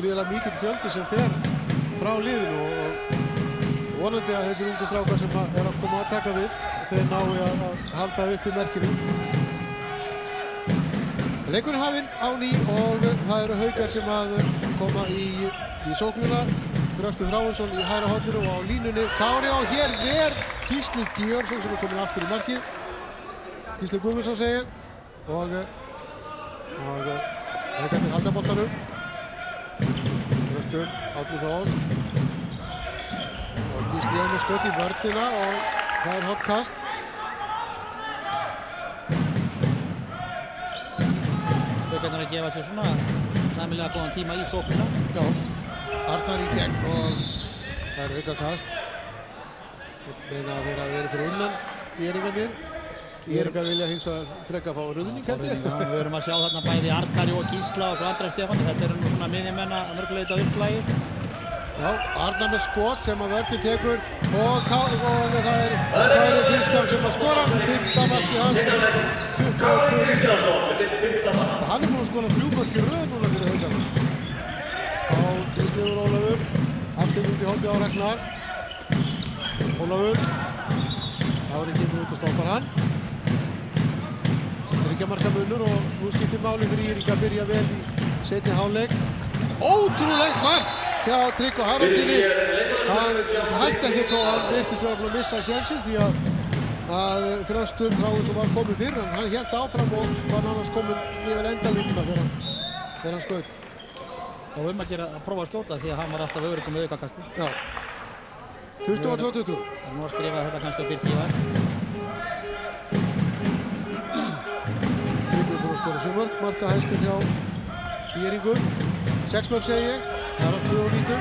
Gríðarlega mikill fjöldi sem fer frá liðinu og vonandi að þessir ungu strákar sem að koma að taka við þeir nái að halda uppi merkinu. Leikurinn hafinn á ný og það eru Haukar sem að koma í sóknina. Þröstur Þráinsson í hægra horninu og á línunni Kári og hér ver Gísli Georgsson sem er komin aftur í markið. Gísli Guðmundsson segir og Haukarnir halda boltanum. Þröstur, Árni Þór og Gísli er með skot í vörnina og það er hottkast. Haukarnir að gefa sér svona sæmilega góðan tíma í sóknina. Já, Arnar í gegn og það er Haukakast. Vill meina að þeir hafi verið fyrir innan Íringarnir. Íringar vilja hins vegar frekka að fá ruðning held ég. Við erum að sjá þarna bæði Arnari og Gísla og svo Andra Stefáni. Þetta eru svona miðjumenn að mörguleita upplægi. Já, Arnar með skot sem að vörnin tekur og það er Kristján sem að skora. 5. markið hans, 22-19. Og hann er búinn að skora 3 mörk í röð núna fyrir Haukarna. Á Kristján Ólafur, afstöðum út í hóndi á Ragnar. Ólafur, Kári kemur út og stoppar hann. 3 marka munur og nú skiptir máli fyrir Íringa að byrja vel í seinni hálfleik. Ótrúlegt mark hjá Tryggva Haraldsinni. Hann hætti ekki þó hann virtist vera búinn að missa sénsinn því að Þröstur Þráinsson var komin fyrr en hann hélt áfram og var nánast komin yfir endalínuna þegar hann skaut. Og að gera að prófa að skjóta því að hann var alltaf öðruggum með aukakasti. Já. 22-20. Það er nú að skrifa þetta kannski að Birki var. Tryggvi búinn að skora 7 mörk, marka hæstur hjá Íringum. 6 mörk segi ég, það er á 2-19.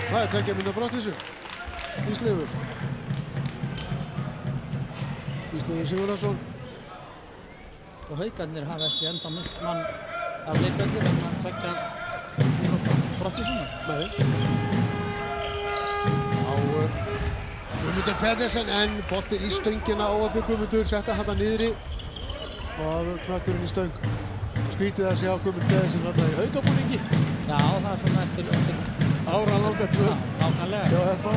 Það er 2 mínútna brottvísun. Ísleifur Sigurðarsson. Og Haukarnir hafa ekki ennþá misst mann af leikvelli vegna 2 mínútna brottvísunar. Nei. Á Guðmundur Pedersen en boltinn í stöngina óöfni Guðmundur setta hann niðri og knötturinn í stöng. Skrítið að sjá Guðmundur Pedersen þarna í haukabúningi. Já, það er svona eftir áralanga tvö. Nákvæmlega. Já, FH.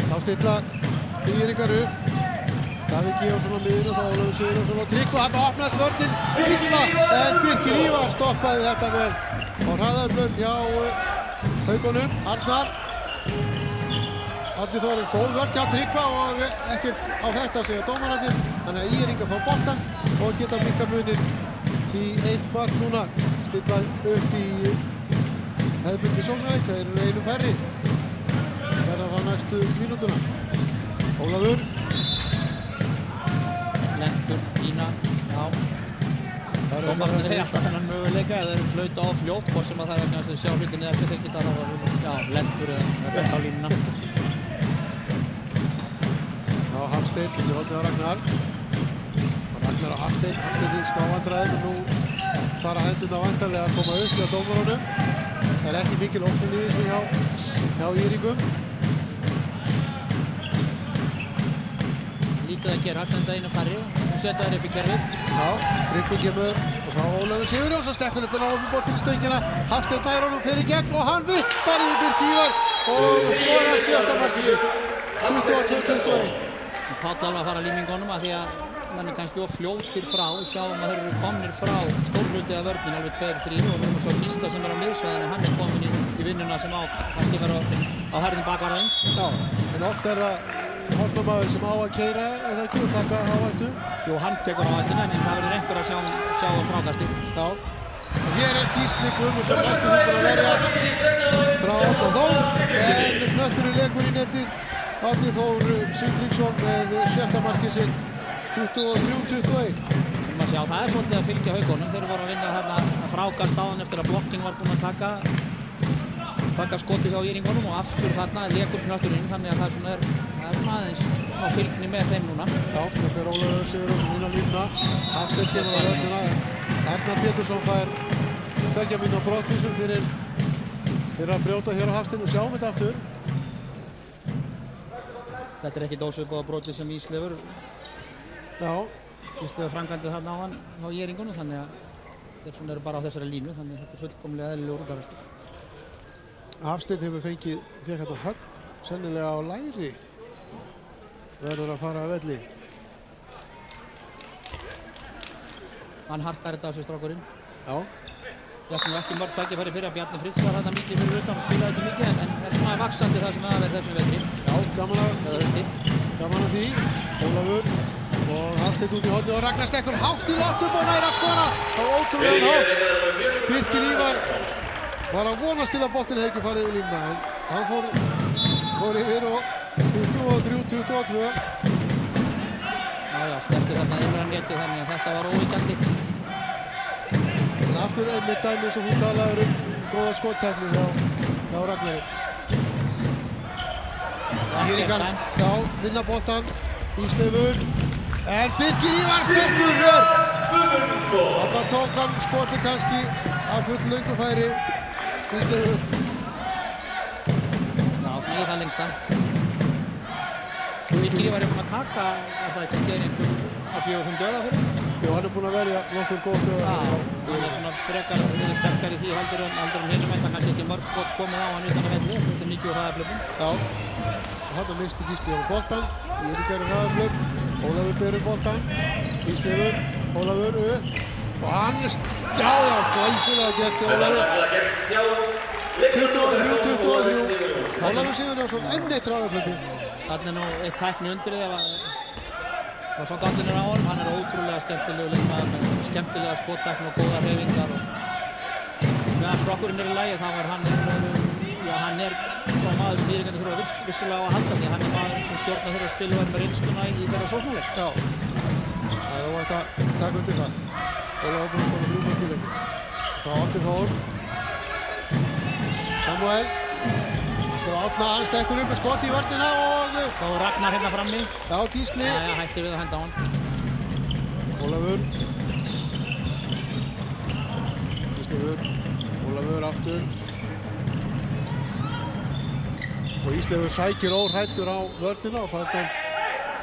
Þá stilla Íringar upp. Davíð Georgsson á miðjunni, þá Ólafur Sigurðarsson og Tryggva. Hann opnast vörnin illa en Birkir Ívar stoppaði þetta vel. Og hraðarblönd hjá Haukunum. Arnar. Árni Þór er góð vörn hjá Tryggva og ekkert á þetta segja dómararnir. Þannig að Íringar fá boltann og geta minka muninn í 1 mark núna. Stilla upp í hefðbundi sóknarleik. Þeir eru einu færri. Verða þá næstu mínútuna. Ólafur. Lentur, Ína, já. Dómararnir segja alltaf þennan möguleika eða þeir flauta á fljótt hvort sem að það er vegna að sjá hlutin eða ekki þeir geta þá lentur eða bent á línuna. Já, Hafsteinn, í hornið á Ragnar. Ragnar á Hafsteinn í smá vandræðum og nú fara hendurna vantarlega að koma upp hjá dómarunum. Það er ekki mikil opnun í þessu hjá Íringum. Lítið að gera, stenda einu færri og setja þær upp í kerfið. Já, Tryggvi kemur og þá Ólafur Sigurjónsson stekkur upp en áfum bótt til stöngina. Hafsteinn nær honum fer í gegn og hann vippar yfir Birki Ívar og skorar 7. markið sitt. 22-21. Páll alveg að fara límingunum að því að menn er kannski of fljótir frá. Við sjáum að þeir eru komnir frá stórhluti af vörnin, alveg 2-3 og við erum svo Gísla sem er á miðsvæðinu. Hann er komin í vinnuna sem kannski vera á herðin bakvarðarins. Já, en oft er það hornamaður sem á að keyra eða ekki og taka áhættu. Jú, hann tekur áhættuna en það verður einhver að sjá frákasti. Já, og hér er Gísli Guðmundsson næstu þúpur að verja frá Árna Þór en knötturinn legur í netið. Árni Þór Sigtryggsson með 7. markið sitt 23-21. Það er svolítið að fylgja Haukunum. Þeir voru að vinna þarna frákast áðan eftir að blokkin var búinn að taka skotið hjá Íringunum og aftur þarna legur knötturinn þannig að það er svona aðeins fylgni með þeim núna. Já, nú fer Ólafur Sigurðarsson inn á línuna. Hafsteinn kemur á vörnina. Arnar Pétursson fær 2 mínútna brottvísun fyrir að brjóta hér á Hafsteinn og sjáum þetta aftur. Þetta er ekki ósvipað brotið sem Ísleifur. Já, Íslega framkvæmdi þarna á hann á Jeringunum, þannig að þeir eru bara á þessari línu, þannig að þetta er fullkomlega eðlilegur útvarastur. Hafsteinn hefur fekk hérna högg, sennilega á læri, verður að fara að velli. Hann harkar þetta á sig strákurinn. Já. Ég ætlum ekki mörg tækifæri fyrir að Bjarni Fritz var þarna mikið fyrir utan og spilaði ekki mikið, en er svona vaxandi það sem það verið þessum vetri. Já, gaman að því. Ólafur og Hafsteinn út í hornið og Ragnar stekkur hátt í loft upp og nær að skora. Það var ótrúlega hátt. Birkir Ívar var að vonast til að boltinn hefði ekki farið yfir línuna, en hann fór yfir og 23-22. Já, snerti þarna innra netið, þannig að þetta var óvíkjandi. Aftur einmitt dæmi eins og þú talaður góða skottækni hjá Ragnari. Íringar, já, vinna boltan, Ísleifur, en Birkir Ívar sterkur rör. Þarna tók hann skotið kannski af full löngu færi, Ísleifur. Já, það það lengsta. Birkir Ívar búinn að taka, er það ekki einhver á 4-5 döða fyrir? Jú, hann búinn að verja nokkur góð döða. Hann svona frekar sterkar í því heldur en hinum enda kannski ekki mörg skot komið á hann utan að velli. Þetta er mikið úr hraðablöfum. Já. Þarna misti Gísli á boltan. Íringar hraðablöf. Ólafur berur boltan. Ísleifur. Ólafur upp. Og hann glæsilega gert til Ólafur. 23-23. Ólafur Sigurjónsson enn eitt hraðablöfi. Þarna nú eitt tækni undir því og svo gallinur á honum, hann ótrúlega skemmtilegur leikmaður með skemmtilega skottækni og góða hreyfingar og meðan strokkurinn í lagi þá hann svo maður sem Íringarnir þurfa vissulega á að halda því að hann maðurinn sem stjórnar þeirra spil og með reynsluna í þeirra sóknarleik. Já, það óvægt að taka undir það. Ólafur búinn að skora 3 mörk í leiknum. Þá Árni Þór. Samuel. Átna hann stekkur upp með skot í vörnina og svo Ragnar hérna frammi. Já, Gísli. Já, hætti við að henda á hann. Ólafur. Ísleifur. Ólafur aftur. Og Ísleifur sækir óhræddur á vörnina og fær þeim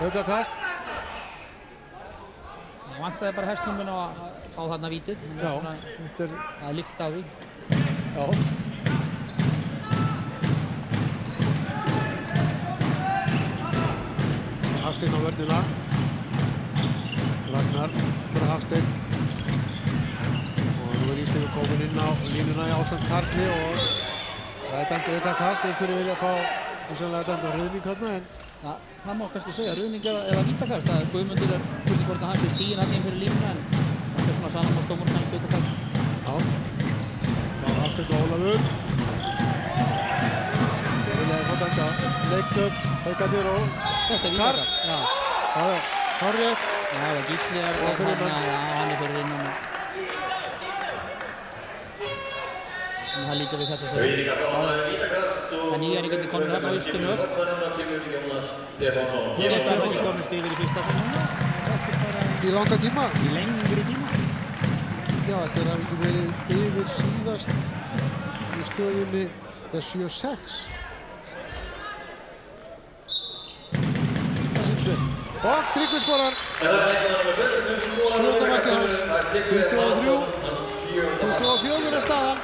aukakast. Það vantaði bara hestlumuna að fá þarna vítið. Já, þetta er... Það er líkt á því. Já. Hafsteinn á vörnina. Ragnar eftir að Hafsteinn. Og nú Ísleifur komin inn á línuna í ásamt Karli og það er dæmt aukakast. Einhverju vilja fá sannlega dæmt á ruðning þarna en það má kannski segja ruðning eða vítakast. Guðmundur spurning hvort að hann sé stíginn hann inn fyrir línuna en þetta er svona Salamastómur kannski aukakast. Já. Það var Hafsteinn og Ólafur. Þeir vilja fá dæmta. Leiktöf, aukadir og þetta er vítakast. Já. Já, hárrétt. Já, Gísli hann er fyrir innan. En það lítur við þess að segja. En Íringarnir konur hérna á Ístunöf. Ég veist að það ekki komist yfir í fyrsta þannig. Í langa tíma? Í lengri tíma. Já, þeir hafa ekki verið yfir síðast í stöðunni 7-6. Það syns við. Og Tryggvi skorar. 7. markið hans. 23-24 er staðan.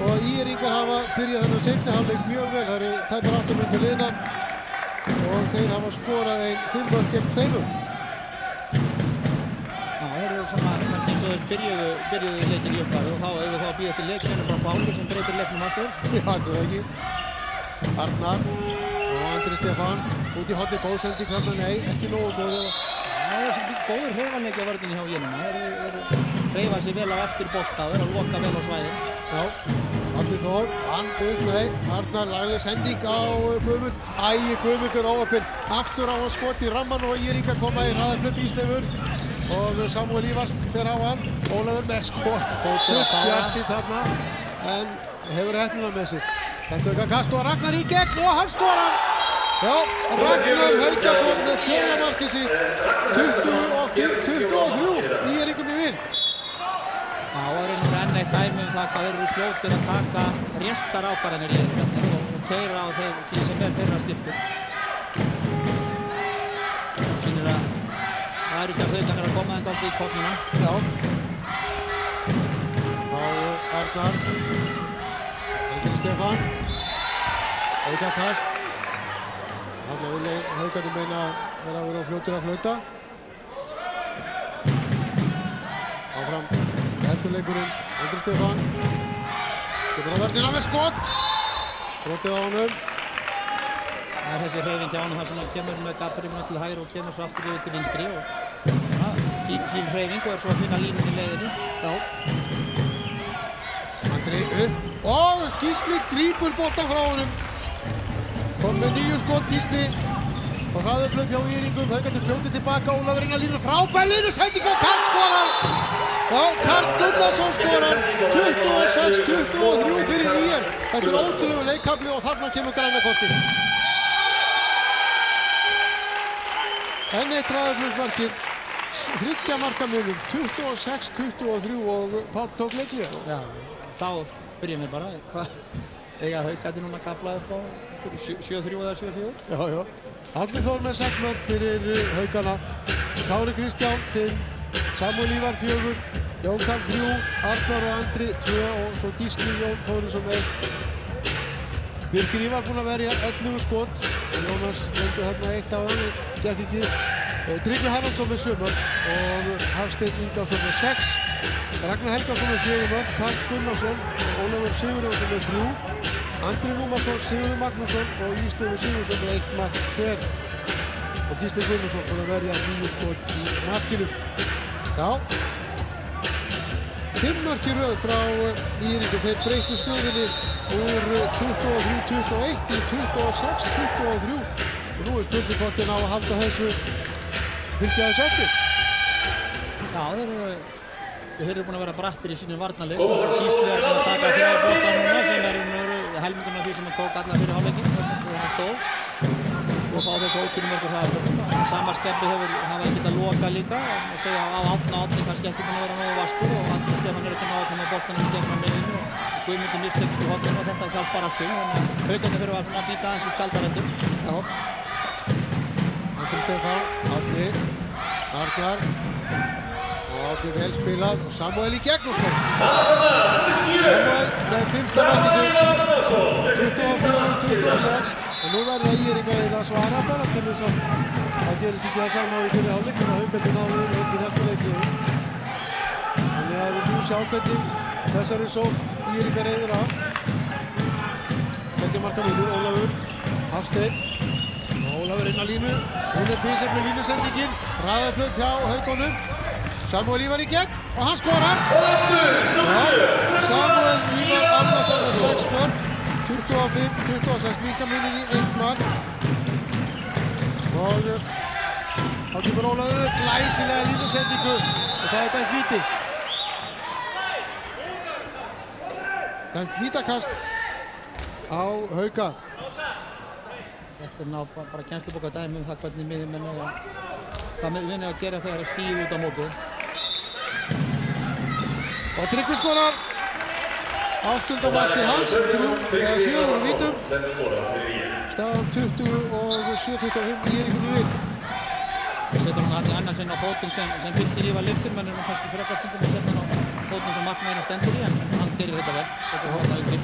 Og Íringar hafa byrjað þennan seinni hálfleik mjög vel. Það eru tæpar 8 mínútur liðnar og þeir hafa skorað 5 mörk gegn 2. Já, þeir eru svona kannski eins og þeir byrjuðu leikinn í upphafi og þá hefur við þá að bíða til leiksinu frá Páli sem breytir leiknum aftur. Já, það ekki. Arnar og Andri Stefán út í horni, góð sending þarna, nei, ekki nógu góð. Það er svona góður hreyfanleiki á vörðinni hjá Jenuna. Þeir hreyfa sig vel á eftir bolta og eru að loka vel á svæðin. Já, Árni Þór, hann upp, nei, Arnar lagði sending á Guðmund. Guðmund er óöppinn, aftur á hann skot í ramman og Íringar koma í hraðablöp Ísleifur. Og Samuel Ívars fer á hann, Ólafur með skot, fullt bjartsýnt þarna, en hefur heppnuna með sig. Þetta aukakast og Ragnar í gegn og hann skorar! Já, Ragnar Helgason með 4. markið sitt, 25-23, Íringum í vinn. Já, það er enn eitt dæmi það hvað þeir eru fljótir að taka réttar ákvarðanir í Íringarnir og keyra á því sem er þeirra styrkur. Sýnir að það færukjart Haukarnir að koma þetta alltaf í kolluna. Já. Þá Arnar. Andri Stefán. Haukakast. Þarna vilja Haukarnir meina að vera fljótur að flauta. Áfram endurleikurinn Andri Stefán. Kemur á vörnina með skot. Brotið á honum. Það er þessi hreyfing hjá honum þar sem hann kemur með gabbrífuna til hægri og kemur svo aftur yfir til vinstri og fín hreyfing og er svo að finna línun í leiðinu. Já. Andri upp og Gísli grípur boltan frá honum. Kom með 9 skot Gísli og hraðaupplaup hjá Ýringum. Haukarnir fljótið tilbaka, Ólafur inn á línu, frábær línusending og Karl skorar! Já, Karl Gunnarsson skorar 26-23 fyrir ÍR. Þetta er ótrúlegur leikkafli og þarna kemur græna kortið. Enn eitt hraðaupplaupsmarkið, 3 marka munum, 26-23 og Páll tók leiklega. Já, þá byrjum við bara. Hvað eiga Haukarnir núna að kapla upp á 7-3 eða 7-4? Já, já. Árni Þór með 6 mörk fyrir Haukana. Kári Kristján 5, Samúel Ívar 4, Jón Karl 3, Arnar og Andri 2 og svo Gísli Jón Þórisson 1. Birkir Ívar búinn að verja 11 skot. Jónas nefndi þarna 1 á þann, gekk ekki. Tryggvi Haraldsson með 7 mörk og Hafsteinn Ingarsson með 6. Ragnar Helgason með 4 mörk, Karl Gunnarsson og Ólafur Sigurjónsson með 3. Andri Númarsson, Sigurður Magnússon og Ísleifur Sigurðsson með 1 mark hver. Og Gísli Gunnarsson búinn að verja 9 skot í markinu. Já. 5 mörk í röð frá Ýringum. Þeir breyttu stöðunni úr 23-21 í 26-23. Og nú er spurning hvort þeir ná að halda þessu fylgja þessu eftir. Já, þeir eru búin að vera brattir í sínum varnarleik. Gísli er búin að taka 3 bolta núna sem eru helmingurinn af því sem hann tók alla fyrir hálfleikinn þar sem hann stóð. Og fá þessu ótrúlega mörgur hraðaupplaup. Samarskeppi hafa ekkert að loka líka og segja á Átni kannski ekki búin að vera nógu vaskur og Andri Stefán er ekki náðu að koma boltanum gegnum miðjunni og Guðmundur mistekst í horninu og þetta hjálpar allt til. Þannig að Haukarnir þurfa að bíta aðeins í skjaldarendum. Já. Andri Stefán, Átni, Arnar og Átni vel spilað og Samúel í gegn og skor. Samúel með 15 marki sig, 24-26 og nú verða Ýringar eiginlega að svara bara til þess að það gerist ekki það sama á í fyrri hálfleik en að Haukarnir náðu engin eftir leikliði. Þannig að við nú sjá hvernig þessari sókn Ýringar eyðir af. 2 marka munur, Ólafur, Hafsteinn og Ólafur inn á línu. Hún er bísett með línusendingin, hraðaupplaup hjá Haukunum. Samúel Ívar í gegn og hann skorar. Samúel Ívar Arnarsson með 6 mörk. 25-26 minnka munin í 1 mark. Og þá kemur Ólafur glæsilega línusendingu og það er dæmt víti. Dæmt vítakast á Hauka. Þetta er bara kennslubókardæmi um það hvernig miðjumenn eiga að gera þegar það stíð út á móti. Og Tryggvi skorar. 8. markið hans, 4 úr vítum. Staðan 27-25 Ýringum í vil. Setur hann hann í annan sinn á fótinn sem Birkir Ívar lyftir, menn er nú kannski frekar stundum að setja hann á fótinn sem markmaðurinn stendur í, en hann gerir þetta vel. Setur hann þetta undir.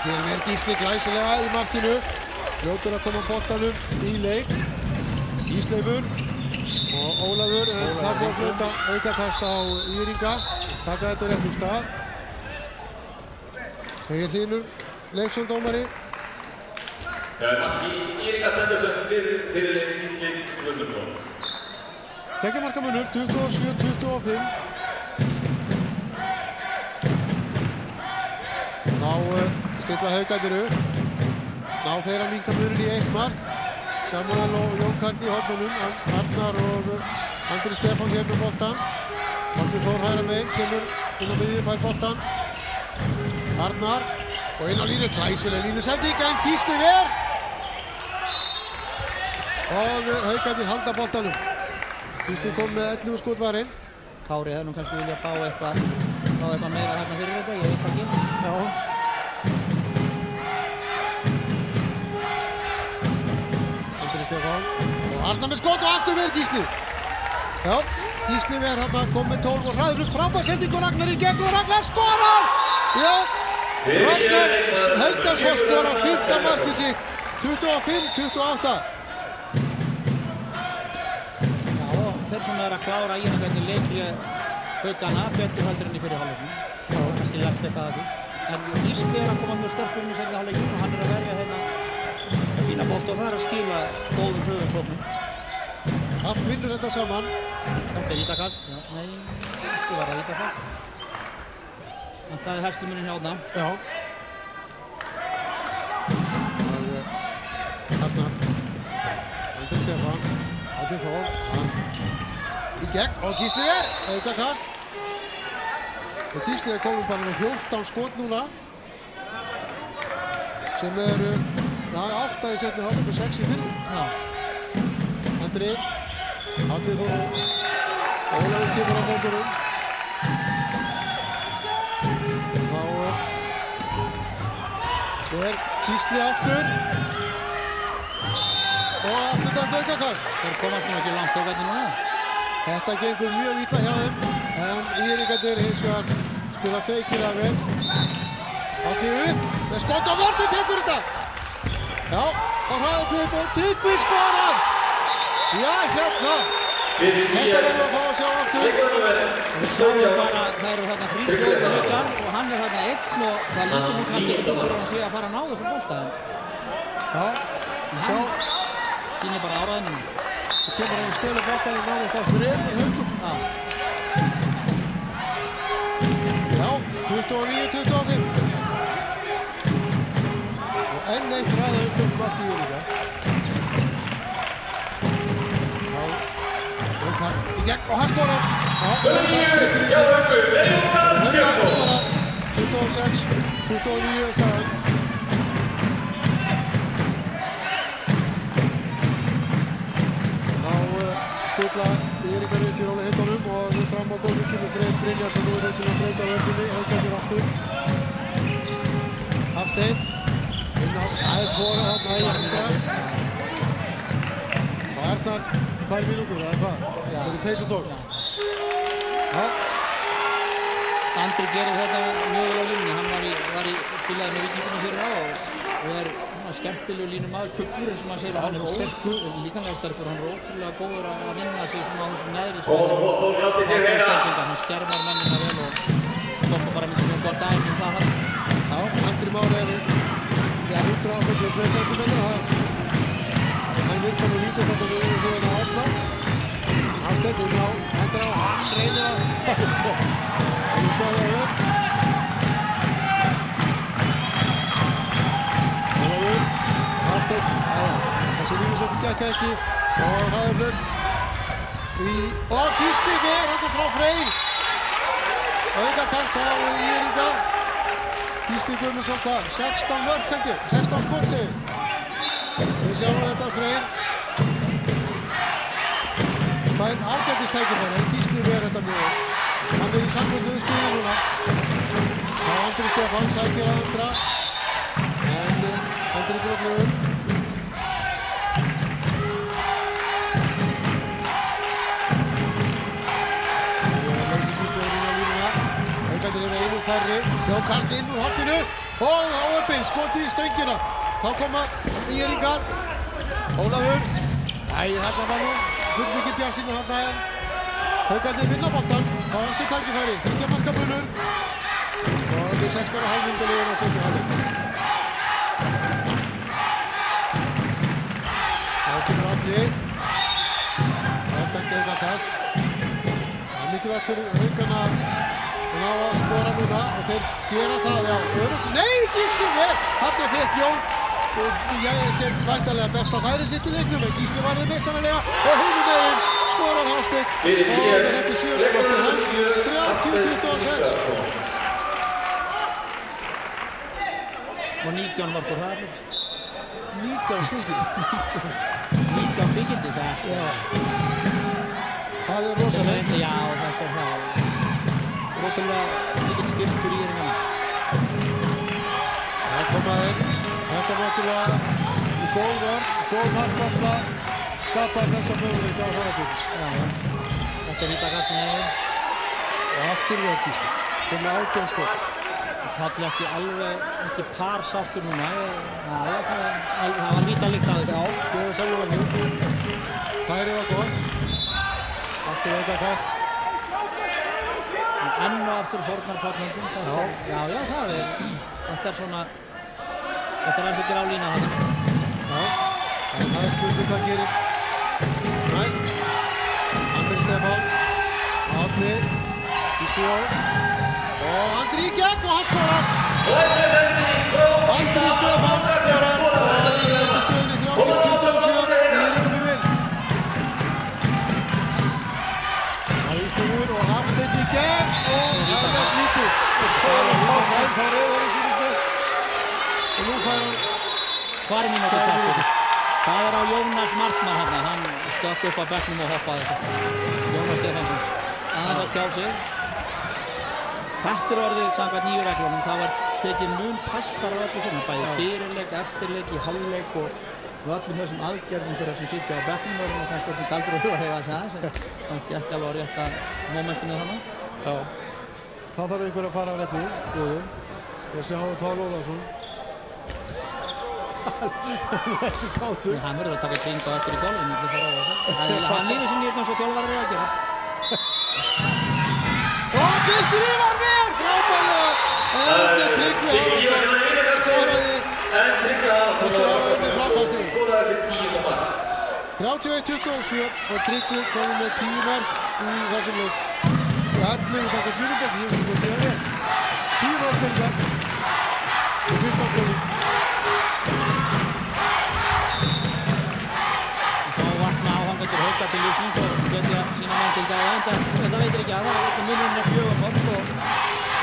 Hér verður Gísli glæsilega í markinu. Fljótur að koma boltanum í leik. Ísleifur og Ólafur en það búið að fljóta aukakast á Ýringa. Taka þetta rétt stað. Segir Hlynur Leifsson dómari. Ýringa stendur sem fyrirliði Gísli Guðmundsson. 2 marka munur, 27-25. Þá stilla Haukarnir upp. Ná þeir að minnka muninn í 1 mark. Samúel og Jón Karl í hornunum. Arnar og Andri Stefán hér með boltan. Árni Þór hægra megin, kemur inn á miðju, fær boltan. Arnar og inn á línu, glæsileg línusending en Gísli ver. Og Haukarnir halda boltanum. Gísli kom með 11 skot varinn. Kári hefði nú kannski viljað fá eitthvað meira þarna fyrir þetta, ég veit ekki. Já. Andri Stefán. Og Arnar með skot og aftur verið Gísli. Já, Gísli verið þarna, kom með 12 og hraður upp frábærsending og Ragnar í gegn og Ragnar skorar! Já, Ragnar Helgason skorar 5. markið sitt, 25-28. Þeir sem að klára í hann hvernig leikli Haukana betur heldur enn í fyrri hálfleiknum. Það var kannski lært eitthvað af því. En Gísli að koma mjög sterkur í seinni hálfleiknum og hann að verja hérna fína bolt og það að skila góðum hröðum sóknum. Allt vinnur þetta saman. Þetta vítakast. Nei, ekki var það vítakast. Það herslumuninn hjá þarna. Já. Það Arnar. Andri Stefán. Árni Þór. Hann í gegn og Gísli aukakast. Og Gísli komið bara með 14 skot núna. Sem það 8 í seinni hálfleik og 6 í fyrri. Já. Andri. Árni Þór. Ólafur kemur á mótunum. Þá Gísli aftur. Og aftur dæmt aukakast. Þeir komast nú ekki langt Haukarnir núna. Þetta gengur mjög illa hjá þeim, en Írvíkarnir hins vegar spila feikilega vel. Árni upp, með skot á vörðu tekur þetta. Já, og hraðaplöp og Tryggvi skorar. Já, hérna. Þetta verður að fá að sjá aftur. Við sjáum bara, það eru þarna fríflóða Haukar og hann þarna einn og það lítur hún kannski ekki út fyrir hann sé að fara að ná þessum bolta. Já, sjá. Sýnir bara áræðinum. Það kemur hann að stela boltanum nánast af 3 Haukum. Já, 29-25. Og enn eitt hraðaplöp mark í Írvíkar. Í gegn og hann skorar. Haukar skorar. 26-29 staðan. Þá stilla Írvíkar upp í róli heitunum og fram á gólfinu kemur Freyr Brynjarsson nú upp í að breyta völdinni. Haukarnir aftur. Hafsteinn. Inn á, það tóra þarna í Andra. Og Arnar 2 mínútur, eða hvað? Það eru peysutók. Já. Andri gerir þetta mjög vel á línunni. Hann spilaði með Víkingum fyrir á og svona skemmtilegu línumaður, kubbur eins og maður segir. Hann sterkur, líkamlega sterkur. Hann ótrúlega góður að vinna sig svona á þessu neðri svæðum. Hann skermar mennina vel og koma bara með mjög gott aðeins það hann. Já, Andri Már 182 cm. Hann virkar nú lítið þetta með hérna á opna. Hafsteinn inn á, hendur á, hann reynir að hann staðið að upp. Ólafur, Hafsteinn, þessi lífisætti gekk ekki og hraðaplöp og Gísli ver hérna frá Freyr. Aukakast á Írvíka. Gísli Guðmundsson, hvað? 16 mörk held ég, 16 skot segir. Við sjáum þetta Freyr. Það ágætist tækifæri, en Gísli ver þetta mjög vel. Hann í samkvöldluðu stuði núna. Þá Andri Stefán sækir að Andra. En Andri brotlegur. Leysi Gísli á línuna. Haukarnir eru einu færri. Jón Karl inn úr horninu. Og á öppin, skotið í stöngina. Þá koma Írvíkar. Ólafur. Æ, þetta var nú fullmikið bjarsýni þarna en Haukarnir vinna boltan. Þá aftur tækifæri, 3 marka munur. Og það er 16,5 mínútur liðin á seinni hálfleik. Þá kemur Árni. Það er dæmt aukakast. Það er mikilvægt fyrir Haukana að ná að skora núna og þeir gera það, já. Nei, Gísli ver! Þarna fékk Jón. Ég set væntanlega besta færi sitt í leiknum en Gísli varði meistaralega og hinum meginn skorar Hafsteinn og þetta er 7. markið hans 30-26 og 19 markur það 19 stíkir 19 byggindi það Það rosalegt. Já, þetta það. Rótulega mikill styrkur í Íringana. Það koma þeir. Þetta rótulega í góð markvarsla skapar þessa möguleika á Hraðabyggð. Já, þetta vítakast með og afturverk Gísli. Komið 18 skot. Palli ekki par sáttur núna. Það var vítalíkt að þessu. Já, ég hef samlega því. Færið var góð. Afturverkakast. Enn og aftur fórnar Pallundum. Já, þetta svona, þetta eins og grálína þarna. Já, en það spurning hvað gerist. Næst, Andri Stefán, Árni, Gísli Jón og Andri í gegn og hann skorar. Andri Stefán skorar og í stöðunni 30-27 í Íringum í vil. Íslumur og Hafsteinn í gegn og það er gætt lítið. Það reyðar í sínum spil. Og nú fær hann 2 mínútur takk. Það á Jónas Markmann hérna. Hann stökk upp á bekknum og hoppaði þetta. Jónas Stefánsson. Aðeins að tjá sig. Þetta orðið samkvæmt nýju reglunum. Það var tekið mun fastar á öllu svona. Bæði fyrirleik, eftirleik, í hálfleik og öllum þessum aðgerðum þeirra sem sitja á bekknum og kannski orðin kaldur og hugar hefa þess aðeins. Kannski ekki alveg á rétta momentinu þannig. Já. Það þarf einhver að fara að velli. Jú. Ég sé Háður Pál Ólafsson. Hann ekki kátur. Hann verður að taka grínd á eftir í gólfinu. Hann lífið sem nýtt eins og þjálfarar að gera. Og Birkir Ívar ver! Frábærlega! Tryggvi Haraldsson skoraði. Þetta er áöfni frákastið. Skoraði sér 10 mark. 31-27 og Tryggvi komið með 10 mark í þessum leik. 11 samkvæmt mínum bók, ég veit ekki hvað það er. 10 mark fyrir það. Og 15 skoðum. Þá vakna áhangendur Hauka til lífsins og hvetja sína menn til dag. Þetta veitir ekki að það er munurinn af 4 mörk og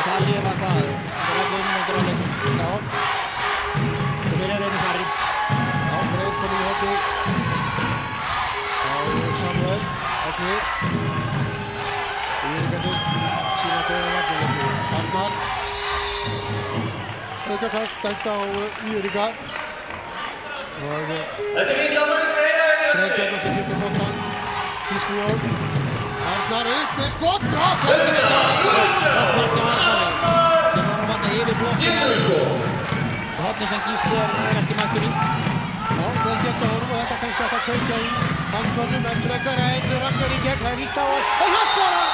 það lifa hvað? Þetta er 11 mínútur á leikum. Já. Og þeir eru einu færri. Já, Freyr komið í hópi. Og Samuel, Árni. Írringarnir sína góða varnarleiki. Arnar. Aukakast dæmt á Írringa. Og Þetta er illa mann Freyr Bjarnarsson kemur boltan. Gísli Jón. Arnar upp með skott. Já, glæsilegt hjá Arnar. Gott mark hjá Arnari. Kemur hann vanna yfir blokkinu. Og þarna sem Gísli er ekki mættur í. Já, vel gert á honum og þetta kannski ætti að kveikja í hans mönnum en frekar en Ragnar í gegn. Það er ríkt á hann. Og hann skorar!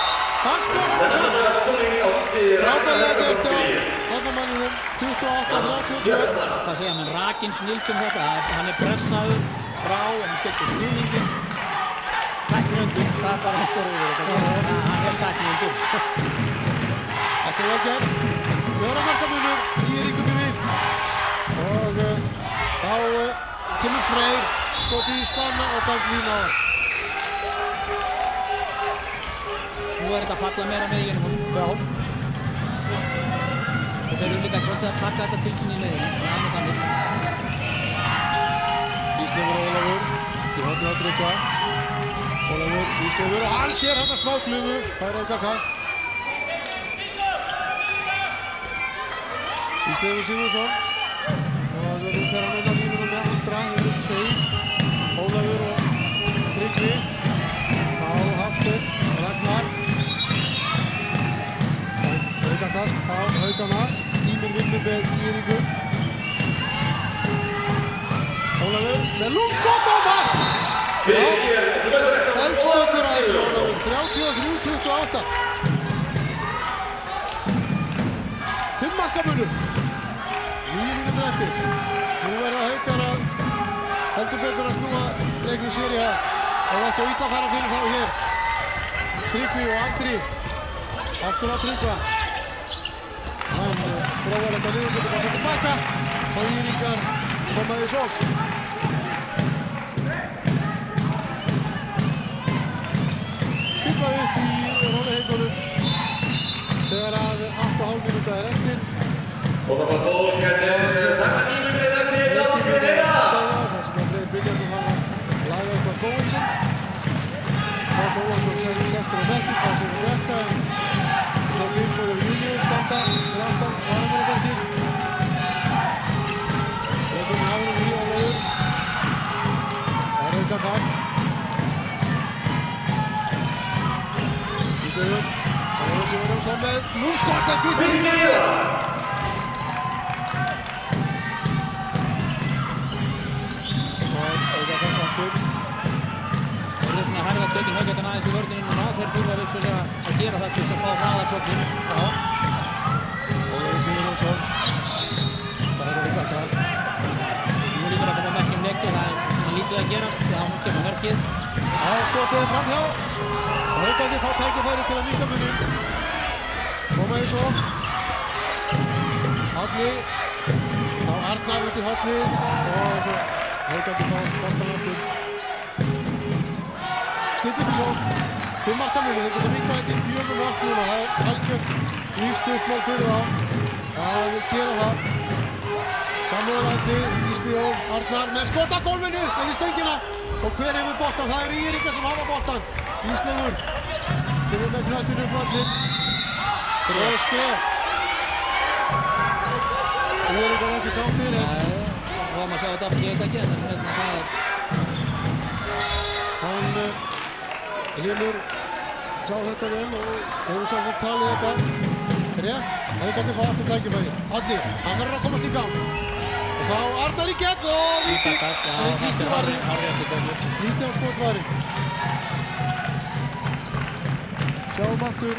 Hann skorar og svo. Frábærlega gert á varnarmanninum. 28-32. Hvað segja menn, rakinn snilt þetta. Hann er pressaður frá, hann tekur snúningin. Tækniundur, það er bara eitt orðið við þetta. Hann er tækniundur. Þetta er vel gert. 4 marka munur í Írringum í vil. Og þá kemur Freyr, skotið í slána og dæmt lína á hann. Nú er þetta að falla meira með í Írringunum. Já. Og þeir eru líka svolítið að taka þetta til sín í leiðinu. Það er nú þannig. Íslefur og Ólafur í hornið á Tryggva. Ólafur, Íslefur og hann sér hann smá glufu. Fær aukakast. Íslefur Sigurðsson. Og nú fer hann inn á línuna með Andra. Þeir eru 2. Ólafur og Tryggvi. Þá Hafsteinn, Ragnar. Aukakast á Haukana. Tíminn vinnur með Írringum. Ólafur með lúmskott og mark! Já, eldstökkur aðeins Ólafur. 33-28. 5 marka munur. 9 mínútur eftir. Nú verða Haukar að heldur betur að snúa leiknum sér í það. Það er ekki á illa að fara fyrir þá hér. Tryggvi og Andri. Aftur á Tryggva. Hann prófar þetta niður, setur bara tilbaka og Írringar komaði svo. Stillaði upp í róleheimdónum þegar að 8,5 mínúta er eftir. Og það var fólk að taka 9 mínútur eftir láta sig heyra. Það sem að Freyr Brynjarsson þarf að laga upp á skóinn sinn. Páll Ólafsson svo með lúmskott að Birkir og auðvitað komst aftur. Þeir eru svona herðartökin Haukarnir aðeins í vörðinu núna. Þeir þurfa vissulega að gera það til þess að fá hraðarsóknir. Já. Ólafur Sigurjónsson. Það er eitthvað kast. Nú lítur að koma merkjum leikti. Það er lítið að gerast. Það kemur merkið. Já, skotið er framhjá. Haukarnir fá tækifæri til að minnka muninn. Koma í svo. Árni. Þá Arnar út í hornið og Haukarnir fá boltan aftur. Stillum í svo. 5 marka munið. Þeir geta minnka þetta í 4 mark núna. Það er algjört lífspuðsmál fyrir þá að gera það. Samúðar Árni, Gísli og Arnar með skot á gólfinu en í stöngina. Og hver hefur boltan? Það eru Írika sem hafa boltan. Ísleifur kemur með knöttinu upp völlinn og skref. Írika er ekki sáttir en Svo að maður sjá þetta aftur í auðvitað en það er hann Hlynur sá þetta vel og hefur sjálfsagt talið þetta rétt. Haukarnir fá aftur tækifæri. Árni, hann verður að komast í gang. Og þá Arnar í gegn og víti. Gísli varði. Víti á skotvarinn. Sjáum aftur.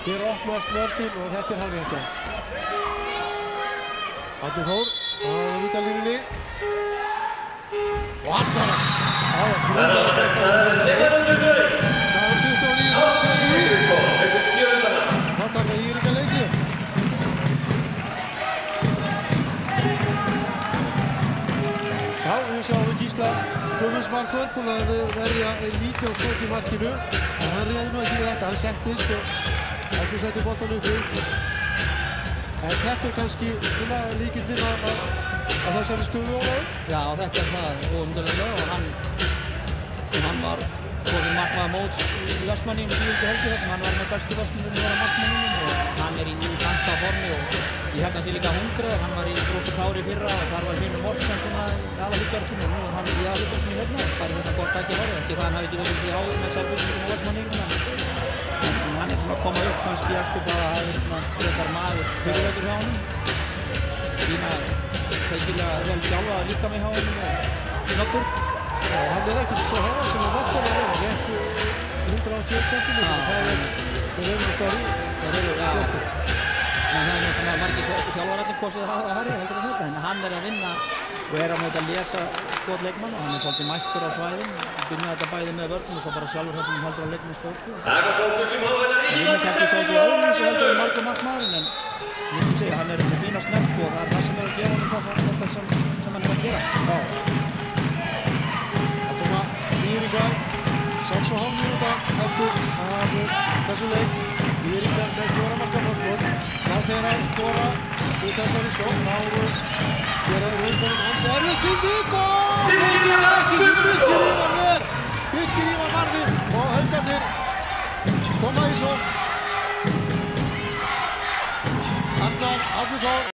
Hér opnast vörðin og þetta er hárrétt. Árni Þór á vítalínunni. Og hann skorar. Já, frúlega boltan. Staðan 29. Þá taka Írika leikli. Já, við sjáum Gísla Guðmundsmarkur búinn að verja lítið á skot í markinu. En hann réði nú ekki við þetta, hann settist og ekki setti boltan upp. En þetta er kannski svona líkillinn að þessari stöðu Ólafur. Já, þetta er það óumdöðulega og hann var komið markmaður móts í Vestmanni síðustu helgi þar sem hann var með bestu Vestmannum og markmannunum og hann er í fanta formi og ég held að hann sé líka hungraður. Hann var í Gróttu Kári fyrra og þar var Hlynur Mortensen svona í aðalhlutverkinu og nú er hann í aðalhlutverkinu hérna. Það er hérna gott tækifæri, ekki það hann hafi ekki verið því áður með Selfyssingum og Vestmanningum en hann er svona að koma upp kannski eftir það að það hefur svona frekar maður fyrirveitur hjá honum. Sína feikilega vel sjálfa líka með hjá honum og nokkur. Og hann er ekkert svo háa sem er nokkur að vera, rétt 181 cm. Það er öfnustári, það eru flestir. En það er svona margir þjálfararnir kosið að hafa það hærri heldur en þetta, en hann er að vinna og er að lesa skotleikmann og hann er svolítið mættur á svæðum og byrja þetta bæði með vörnum og svo bara sjálfur þessum hann heldur á leiknum skotku. Það er kannski svolítið öðruvísi heldur en margur markmaðurinn en ég segja, hann er með fína snerpu og það er það sem er að gera honum þetta sem hann er að gera. Já. Það koma Írikar, 6,5 mínúta eftir af þessu leik. Írikar með 4 marka forskot. Þá þegar hann skora úr þessari sókn, þá gera þeir raunbónum hans erfitt um Vík og Birkir Ívar ver. Birkir Ívar varði og Haukarnir koma í sókn. Arnar, Árni Þór